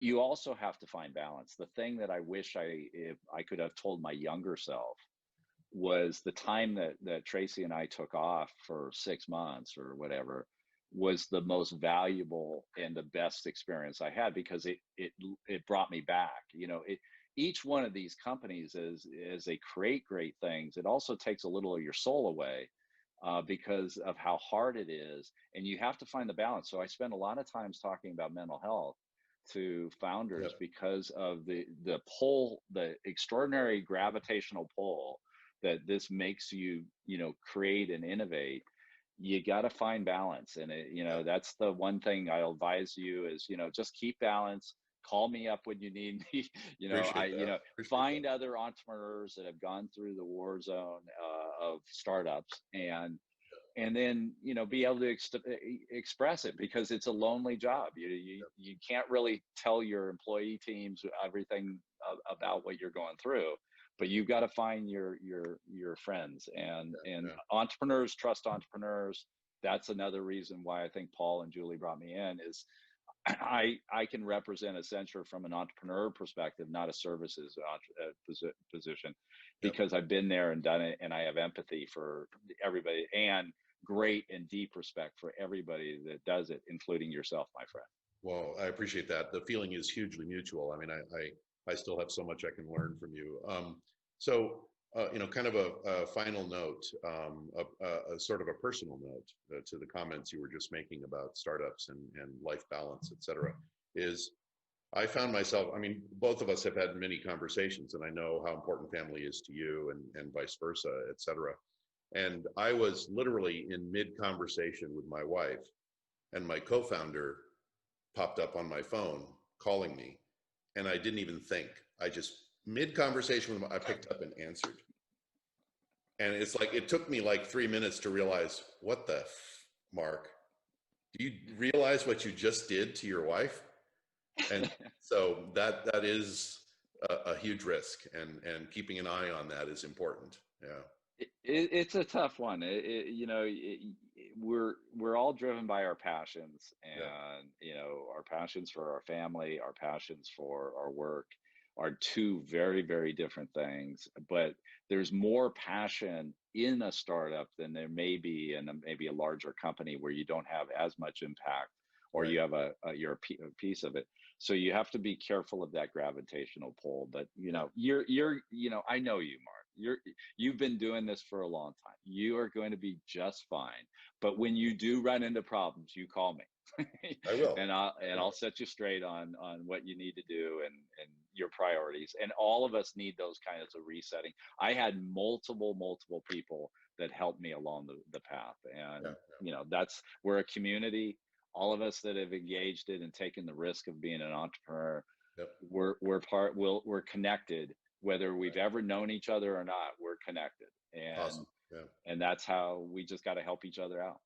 you also have to find balance. The thing that I wish if I could have told my younger self was the time that Tracy and I took off for 6 months or whatever was the most valuable and the best experience I had, because it brought me back. Each one of these companies, as they create great things, it also takes a little of your soul away, because of how hard it is, and you have to find the balance. So I spend a lot of times talking about mental health to founders, Yep. because of the pull, the extraordinary gravitational pull that this makes you, create and innovate. You got to find balance. And that's the one thing I'll advise you is, just keep balance. Call me up when you need me. Appreciate that. Appreciate Find that. other entrepreneurs that have gone through the war zone of startups, and then be able to express it, because it's a lonely job. You can't really tell your employee teams everything about what you're going through, but you've got to find your friends, and entrepreneurs trust entrepreneurs. That's another reason why I think Paul and Julie brought me in, is I can represent Accenture from an entrepreneur perspective, not a services position, because I've been there and done it, and I have empathy for everybody, and great and deep respect for everybody that does it, including yourself, my friend. Well, I appreciate that. The feeling is hugely mutual. I mean, I still have so much I can learn from you. Kind of a final note, a sort of a personal note to the comments you were just making about startups and life balance, et cetera, is I found myself, I mean, both of us have had many conversations, and I know how important family is to you, and vice versa, et cetera. And I was literally in mid-conversation with my wife, and my co-founder popped up on my phone calling me, and I didn't even think. I just, mid-conversation with him, I picked up and answered. And it's like, it took me like 3 minutes to realize, what the Mark, do you realize what you just did to your wife? And so that is a huge risk, and keeping an eye on that is important. Yeah. It's a tough one. We're all driven by our passions, and our passions for our family, our passions for our work are two very, very different things. But there's more passion in a startup than there may be in maybe a larger company where you don't have as much impact, or Right. you have you're a piece of it. So you have to be careful of that gravitational pull. But I know you, Mark. You've been doing this for a long time. You are going to be just fine. But when you do run into problems, you call me. I will. And I'll set you straight on what you need to do, and your priorities. And all of us need those kinds of resetting. I had multiple people that helped me along the path. And we're a community. All of us that have engaged it and taken the risk of being an entrepreneur, we're connected. Whether we've ever known each other or not, we're connected. And Awesome. Yeah. And that's how we just got to help each other out.